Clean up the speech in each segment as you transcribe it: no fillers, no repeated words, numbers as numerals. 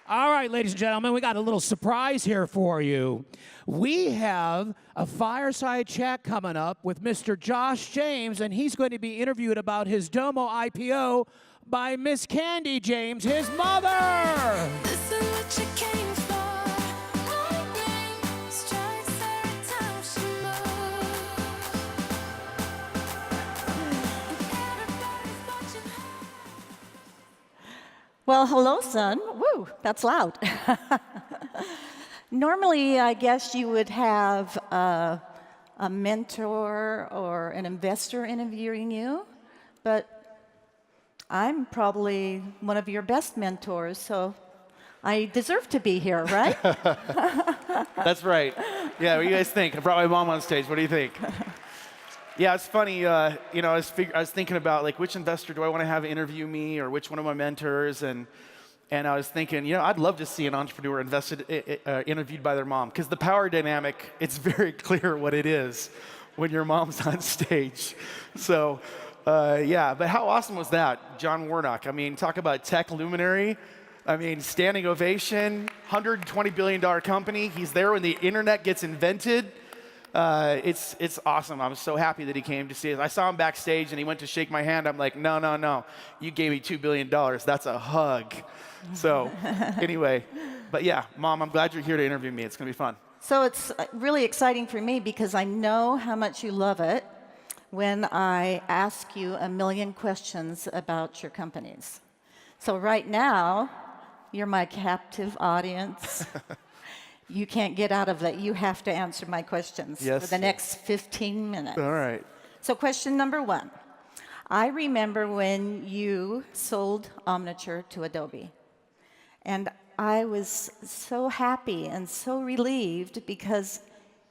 All right, ladies and gentlemen, we got a little surprise here for you. We have a fireside chat coming up with Mr. Josh James, and he's going to be interviewed about his Domo IPO by Miss Candy James, his mother. Listen what you came for. Lightning strikes every time she moves. And everybody's watching her. Well, hello, son. Woo, that's loud. Normally, I guess you would have a mentor or an investor interviewing you, but I'm probably one of your best mentors, so I deserve to be here, right? That's right. Yeah, what do you guys think? I brought my mom on stage. What do you think? Yeah, it's funny. I was thinking about like which investor do I want to have interview me, or which one of my mentors, and I was thinking, I'd love to see an entrepreneur interviewed by their mom, because the power dynamic, it's very clear what it is when your mom's on stage. So, yeah. But how awesome was that, John Warnock? I mean, talk about tech luminary. I mean, standing ovation, $120 billion company. He's there when the internet gets invented. It's awesome. I'm so happy that he came to see us. I saw him backstage and he went to shake my hand. I'm like, no. You gave me $2 billion. That's a hug. So anyway, but yeah, Mom, I'm glad you're here to interview me. It's going to be fun. So it's really exciting for me because I know how much you love it when I ask you a million questions about your companies. So right now, you're my captive audience. You can't get out of that. You have to answer my questions for the next 15 minutes. All right. So question number one. I remember when you sold Omniture to Adobe. And I was so happy and so relieved because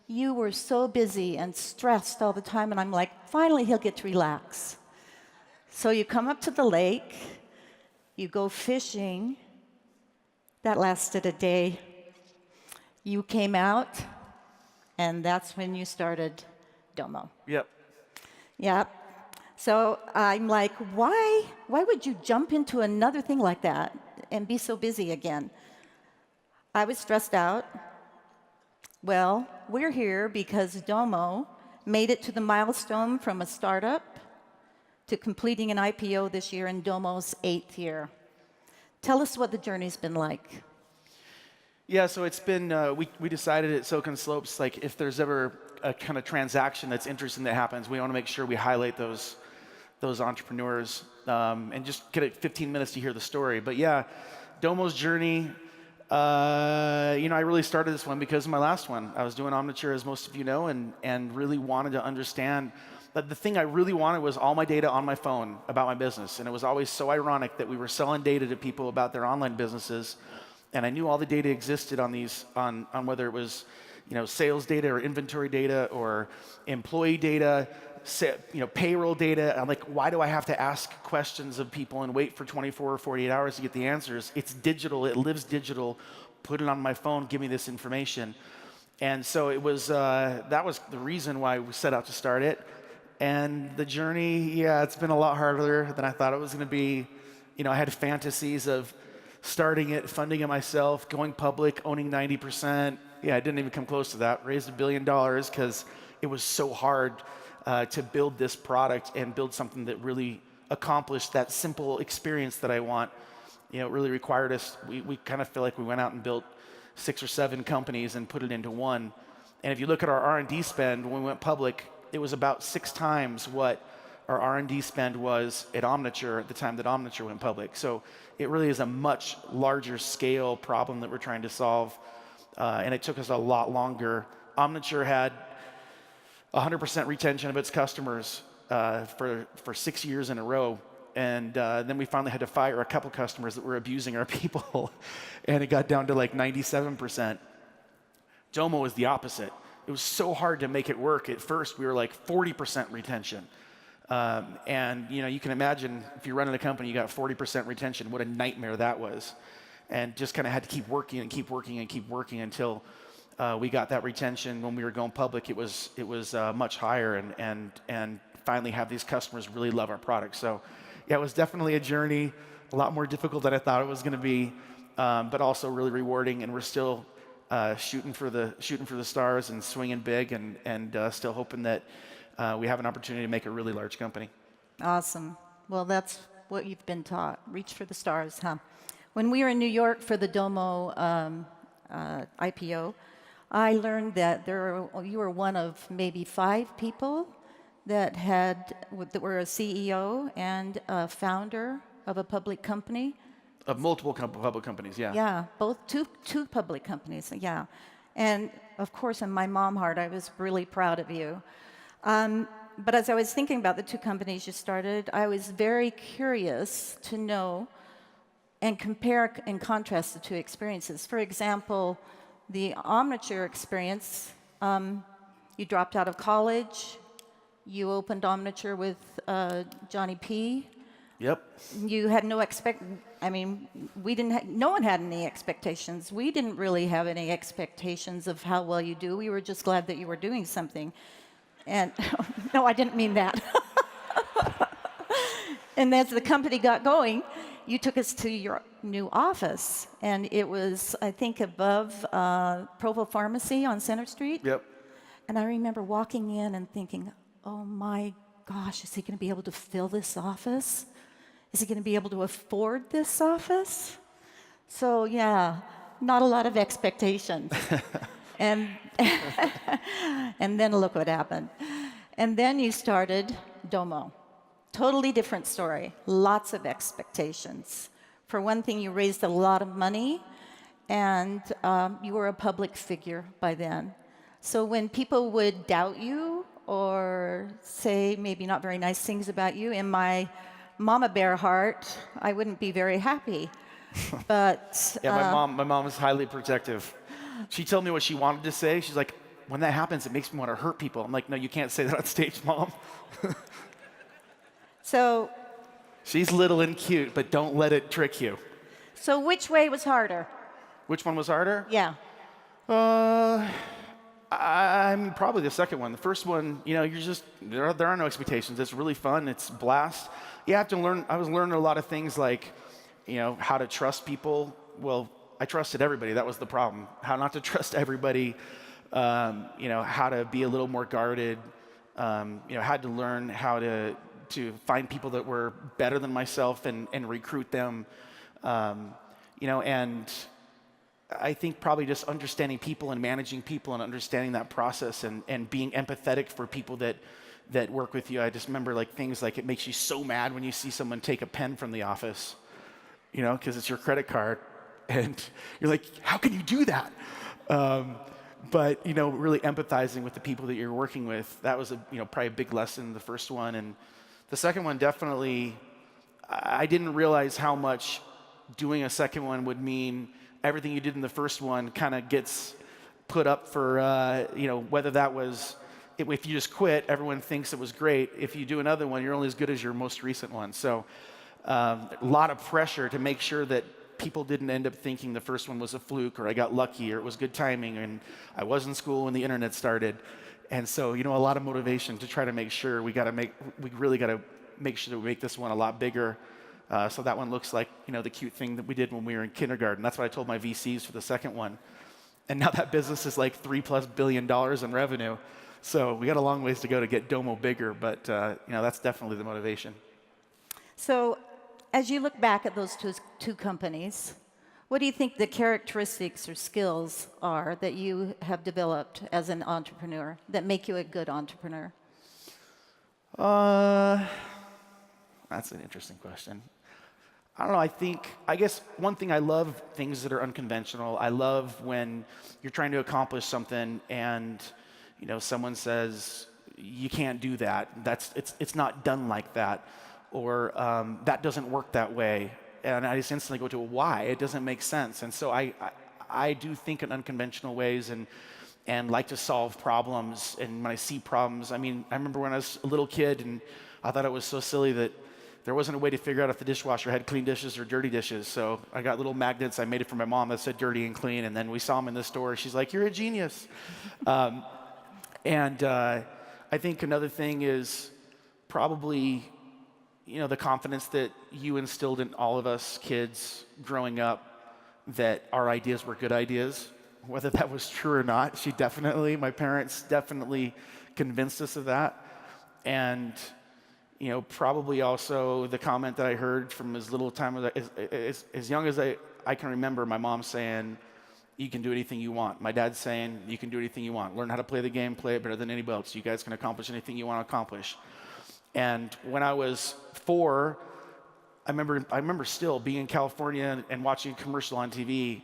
you were so busy and stressed all the time. And I'm like, finally, he'll get to relax. So you come up to the lake, you go fishing. That lasted a day. You came out, and that's when you started Domo. Yep. Yep. So I'm like, why would you jump into another thing like that and be so busy again? I was stressed out. Well, we're here because Domo made it to the milestone from a startup to completing an IPO this year in Domo's 8th year. Tell us what the journey's been like. Yeah, so it's been, we decided at Silicon Slopes, like if there's ever a kind of transaction that's interesting that happens, we want to make sure we highlight those entrepreneurs and just get 15 minutes to hear the story. But yeah, Domo's journey, I really started this one because of my last one. I was doing Omniture, as most of you know, and really wanted to understand that the thing I really wanted was all my data on my phone about my business. And it was always so ironic that we were selling data to people about their online businesses. And I knew all the data existed on these, on whether it was, sales data or inventory data or employee data, payroll data. I'm like, why do I have to ask questions of people and wait for 24 or 48 hours to get the answers? It's digital. It lives digital. Put it on my phone. Give me this information. And so it was. That was the reason why we set out to start it. And the journey, yeah, it's been a lot harder than I thought it was going to be. I had fantasies of starting it, funding it myself, going public, owning 90%. Yeah, I didn't even come close to that. Raised $1 billion because it was so hard to build this product and build something that really accomplished that simple experience that I want. It really required us, we kind of feel like we went out and built 6 or 7 companies and put it into one. And if you look at our R&D spend when we went public, it was about 6 times what our R&D spend was at Omniture at the time that Omniture went public. So it really is a much larger scale problem that we're trying to solve, and it took us a lot longer. Omniture had 100% retention of its customers for 6 years in a row, and then we finally had to fire a couple customers that were abusing our people, and it got down to like 97%. Domo was the opposite. It was so hard to make it work. At first, we were like 40% retention. And you can imagine if you're running a company, you got 40% retention, what a nightmare that was. And just kind of had to keep working and keep working and keep working until we got that retention. When we were going public, it was much higher, and finally have these customers really love our product. So yeah, it was definitely a journey, a lot more difficult than I thought it was going to be. but also really rewarding. And we're still shooting for the stars and swinging big, and still hoping that we have an opportunity to make a really large company. Awesome. Well, that's what you've been taught. Reach for the stars, huh? When we were in New York for the Domo IPO, I learned that you were one of maybe 5 people that were a CEO and a founder of a public company. Of multiple public companies, yeah. Yeah, both two public companies, yeah. And of course, in my mom heart, I was really proud of you. But as I was thinking about the 2 companies you started, I was very curious to know and compare and contrast the 2 experiences. For example, the Omniture experience, you dropped out of college, you opened Omniture with Johnny P. Yep. You had no no one had any expectations. We didn't really have any expectations of how well you do. We were just glad that you were doing something. And no, I didn't mean that. And as the company got going, you took us to your new office, and it was, I think, above Provo Pharmacy on Center Street. Yep. And I remember walking in and thinking, oh my gosh, is he going to be able to fill this office? Is he going to be able to afford this office? So yeah, not a lot of expectations. and and then look what happened. And then you started Domo. Totally different story. Lots of expectations. For one thing, you raised a lot of money, and you were a public figure by then. So when people would doubt you or say maybe not very nice things about you, in my mama bear heart, I wouldn't be very happy. But yeah, my mom was highly protective. She told me what she wanted to say. She's like, when that happens, it makes me want to hurt people. I'm like, no, you can't say that on stage, Mom. So she's little and cute, but don't let it trick you. So which way was harder? Which one was harder? Yeah. I'm probably the second one. The first one, you're just, there are no expectations. It's really fun. It's a blast. You have to learn. I was learning a lot of things like, how to trust people. Well, I trusted everybody. That was the problem. How not to trust everybody. How to be a little more guarded. Had to learn how to find people that were better than myself and recruit them. And I think probably just understanding people and managing people and understanding that process and being empathetic for people that work with you. I just remember things like it makes you so mad when you see someone take a pen from the office, because it's your credit card, and you're like, how can you do that? But really empathizing with the people that you're working with, that was probably a big lesson, the first one. And the second one, definitely, I didn't realize how much doing a second one would mean. Everything you did in the first one kind of gets put up for, whether that was, if you just quit, everyone thinks it was great. If you do another one, you're only as good as your most recent one. So a lot of pressure to make sure that people didn't end up thinking the first one was a fluke, or I got lucky, or it was good timing, and I was in school when the internet started. And so, a lot of motivation to try to make sure we really got to make sure that we make this one a lot bigger. So that one looks like, the cute thing that we did when we were in kindergarten. That's what I told my VCs for the second one. And now that business is like $3+ billion in revenue. So we got a long ways to go to get Domo bigger, but that's definitely the motivation. So as you look back at those two companies, what do you think the characteristics or skills are that you have developed as an entrepreneur that make you a good entrepreneur? That's an interesting question. I don't know, I guess one thing, I love things that are unconventional. I love when you're trying to accomplish something and, someone says, you can't do that. It's not done like that. Or that doesn't work that way. And I just instantly go to why? It doesn't make sense. And so I do think in unconventional ways and like to solve problems. And when I see problems, I remember when I was a little kid and I thought it was so silly that there wasn't a way to figure out if the dishwasher had clean dishes or dirty dishes. So I got little magnets. I made it for my mom that said dirty and clean. And then we saw them in the store. She's like, you're a genius. I think another thing is probably, the confidence that you instilled in all of us kids growing up. that our ideas were good ideas. Whether that was true or not, my parents definitely convinced us of that. And probably also the comment that I heard from as little time as young as I can remember, my mom saying, you can do anything you want. My dad saying, you can do anything you want. Learn how to play the game, play it better than anybody else. You guys can accomplish anything you want to accomplish. And when I was 4, I remember still being in California and watching a commercial on TV,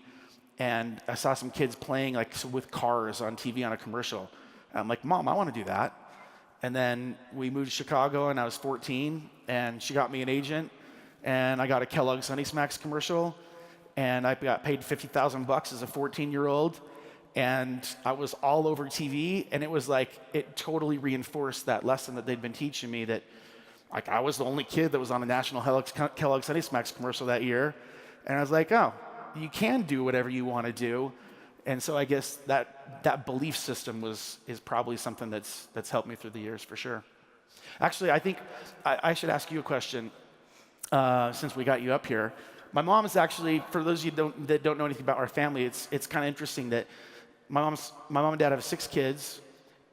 and I saw some kids playing like with cars on TV on a commercial. And I'm like, Mom, I want to do that. And then we moved to Chicago, and I was 14, and she got me an agent, and I got a Kellogg's Honey Smacks commercial, and I got paid $50,000 as a 14-year-old, and I was all over TV, and it was like it totally reinforced that lesson that they'd been teaching me, that like I was the only kid that was on a national Kellogg's Honey Smacks commercial that year, and I was like, oh, you can do whatever you want to do. And so I guess that belief system is probably something that's helped me through the years for sure. Actually, I think I should ask you a question since we got you up here. My mom is actually, for those of you that don't know anything about our family, it's kind of interesting that my mom and dad have 6 kids,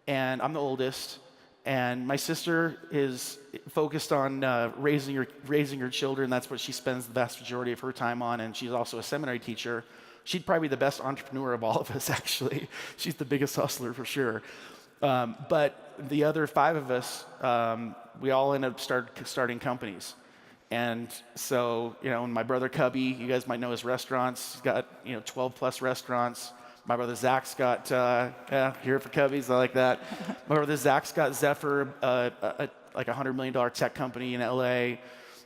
and I'm the oldest. And my sister is focused on raising her children. That's what she spends the vast majority of her time on, and she's also a seminary teacher. She'd probably be the best entrepreneur of all of us, actually. She's the biggest hustler for sure. But the other 5 of us, we all ended up starting companies. And so, my brother Cubby, you guys might know his restaurants. He's got 12 plus restaurants. My brother Zach's got, here for Cubbies, I like that. My brother Zach's got Zephyr, like a $100 million tech company in LA.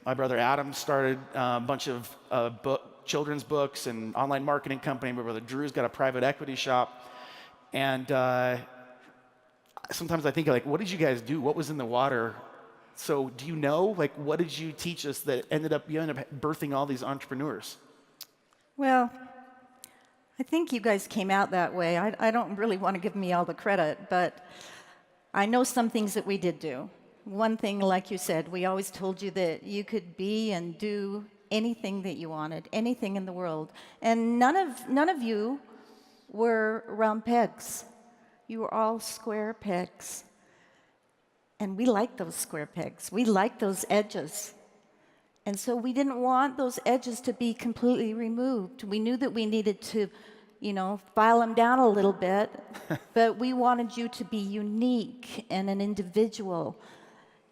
My brother Adam started a bunch of children's books and online marketing company. My brother Drew's got a private equity shop. And sometimes I think, like, what did you guys do? What was in the water? So do you know, like, what did you teach us that you ended up birthing all these entrepreneurs? Well, I think you guys came out that way. I don't really want to give me all the credit, but I know some things that we did do. One thing, like you said, we always told you that you could be and do anything that you wanted, anything in the world. And none of you were round pegs. You were all square pegs. And we like those square pegs. We like those edges. And so we didn't want those edges to be completely removed. We knew that we needed to, file them down a little bit, but we wanted you to be unique and an individual.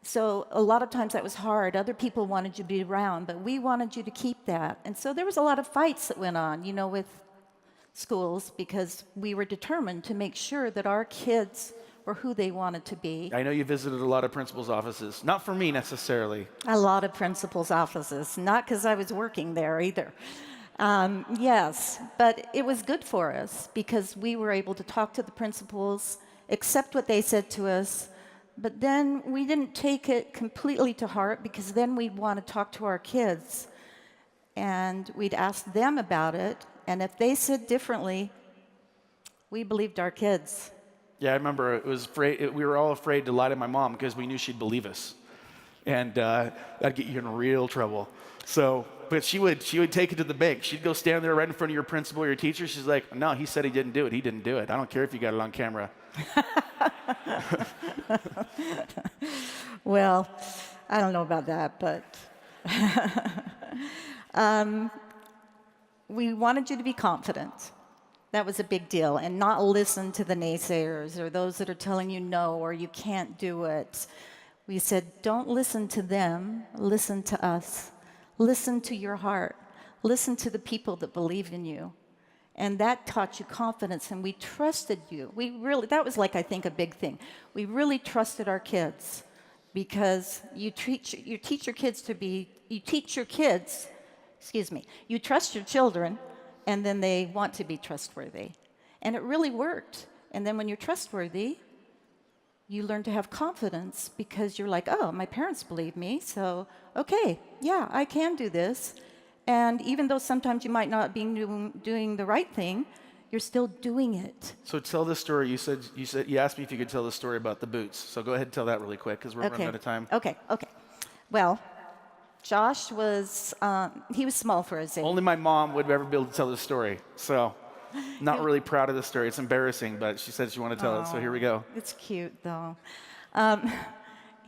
So a lot of times that was hard. Other people wanted you to be round, but we wanted you to keep that. And so there was a lot of fights that went on, with schools, because we were determined to make sure that our kids were who they wanted to be. I know you visited a lot of principals' offices. Not for me necessarily. A lot of principals' offices, not because I was working there either. Yes, but it was good for us because we were able to talk to the principals, accept what they said to us, but then we didn't take it completely to heart, because then we'd want to talk to our kids and we'd ask them about it, and if they said differently, we believed our kids. Yeah, I remember we were all afraid to lie to my mom because we knew she'd believe us, and that'd get you in real trouble. So, but she would take it to the bank. She'd go stand there right in front of your principal or your teacher. She's like, "No, he said he didn't do it. He didn't do it. I don't care if you got it on camera." Well, I don't know about that, but we wanted you to be confident. That was a big deal, and not listen to the naysayers or those that are telling you no or you can't do it. We said, don't listen to them, listen to us. Listen to your heart. Listen to the people that believe in you. And that taught you confidence, and we trusted you. That was like, I think, a big thing. We really trusted our kids, because you trust your children, and then they want to be trustworthy. And it really worked. And then when you're trustworthy, you learn to have confidence, because you're like, oh, my parents believe me, so okay, yeah, I can do this. And even though sometimes you might not be doing the right thing, you're still doing it. So tell this story. You asked me if you could tell the story about the boots. So go ahead and tell that really quick, because we're running out of time. Okay. Well, Josh was, he was small for his age. Only my mom would ever be able to tell this story. So, not really proud of the story. It's embarrassing, but she said she wanted to tell it, so here we go. It's cute, though.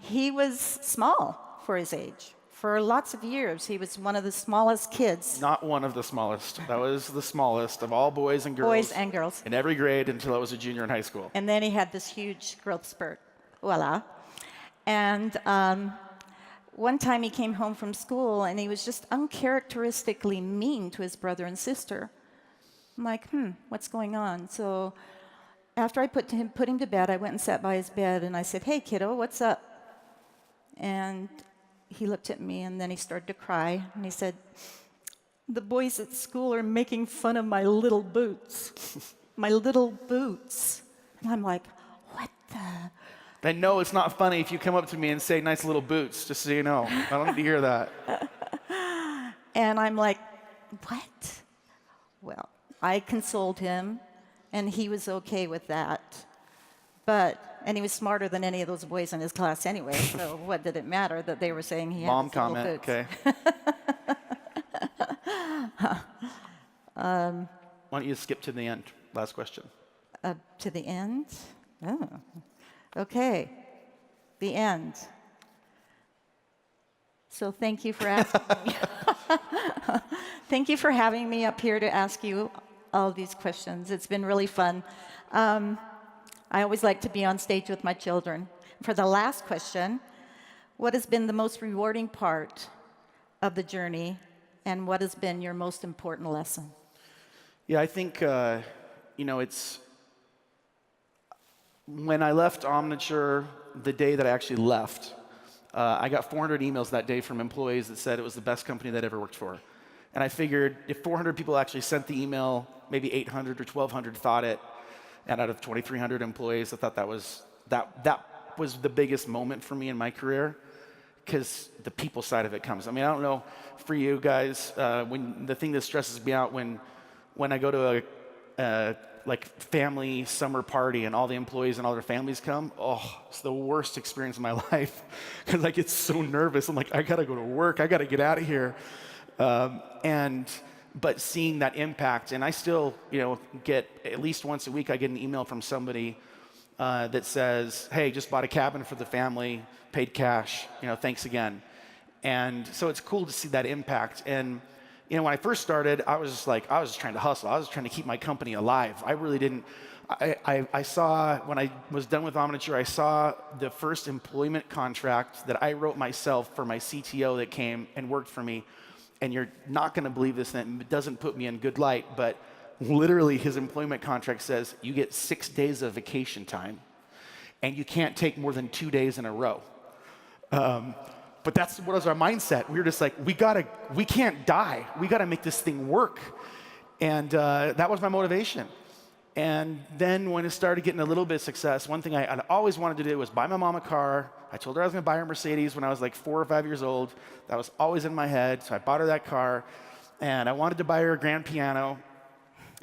He was small for his age. For lots of years, he was one of the smallest kids. Not one of the smallest. That was the smallest of all boys and girls. Boys and girls. In every grade until I was a junior in high school. And then he had this huge growth spurt. Voila. And one time he came home from school and he was just uncharacteristically mean to his brother and sister. I'm like, what's going on? So after I put him to bed, I went and sat by his bed and I said, hey, kiddo, what's up? And he looked at me and then he started to cry and he said, the boys at school are making fun of my little boots. My little boots. And I'm like, what the? I know it's not funny if you come up to me and say nice little boots, just so you know. I don't need to hear that. And I'm like, what? Well, I consoled him and he was okay with that. And he was smarter than any of those boys in his class anyway, so what did it matter that they were saying he had Mom these little comment, boots? okay. Why don't you skip to the end? Last question. To the end? Oh, okay. The end. So thank you for asking me. Thank you for having me up here to ask you all these questions. It's been really fun. I always like to be on stage with my children. For the last question, what has been the most rewarding part of the journey, and what has been your most important lesson? Yeah, I think, it's when I left Omniture, the day that I actually left, I got 400 emails that day from employees that said it was the best company they'd ever worked for. And I figured if 400 people actually sent the email, maybe 800 or 1,200 thought it, and out of 2,300 employees, I thought that was the biggest moment for me in my career, because the people side of it comes. I mean, I don't know for you guys, when the thing that stresses me out when I go to a family summer party and all the employees and all their families come, it's the worst experience of my life, because I get so nervous. I'm like, I gotta go to work, I gotta get out of here, but seeing that impact, and I still, get at least once a week, I get an email from somebody that says, hey, just bought a cabin for the family, paid cash, thanks again. And so it's cool to see that impact. And, when I first started, I was just trying to hustle. I was trying to keep my company alive. I really didn't, I saw, when I was done with Omniture, I saw the first employment contract that I wrote myself for my CTO that came and worked for me. And you're not going to believe this, and it doesn't put me in good light, but literally his employment contract says you get 6 days of vacation time, and you can't take more than 2 days in a row. But that's what was our mindset. We were just like, we can't die. We got to make this thing work. And that was my motivation. And then when it started getting a little bit of success, one thing I always wanted to do was buy my mom a car. I told her I was going to buy her a Mercedes when I was like 4 or 5 years old. That was always in my head. So I bought her that car. And I wanted to buy her a grand piano.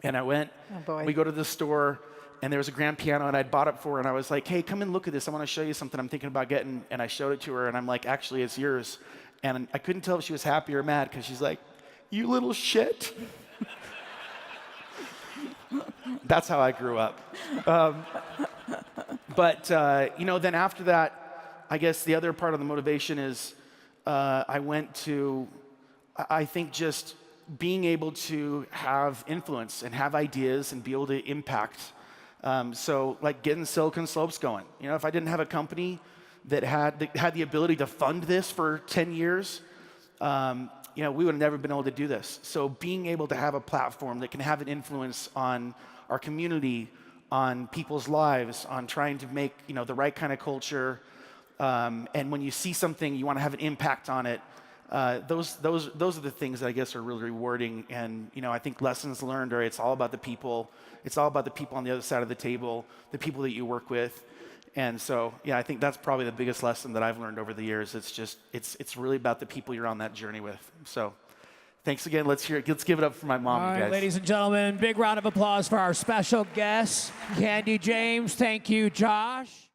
And I went, we go to the store, and there was a grand piano, and I'd bought it for her. And I was like, hey, come and look at this. I want to show you something I'm thinking about getting. And I showed it to her, and I'm like, actually, it's yours. And I couldn't tell if she was happy or mad, because she's like, you little shit. That's how I grew up. Then after that, I guess the other part of the motivation is I went to, I think, just being able to have influence and have ideas and be able to impact. So like getting Silicon Slopes going. If I didn't have a company that had the ability to fund this for 10 years, we would have never been able to do this. So being able to have a platform that can have an influence on our community, on people's lives, on trying to make the right kind of culture, and when you see something, you want to have an impact on it. Those are the things that I guess are really rewarding. And I think lessons learned are it's all about the people. It's all about the people on the other side of the table, the people that you work with. And so, I think that's probably the biggest lesson that I've learned over the years. It's really about the people you're on that journey with. So, thanks again. Let's give it up for my mom, All you right, guys. ladies and gentlemen, big round of applause for our special guest, Candy James. Thank you, Josh.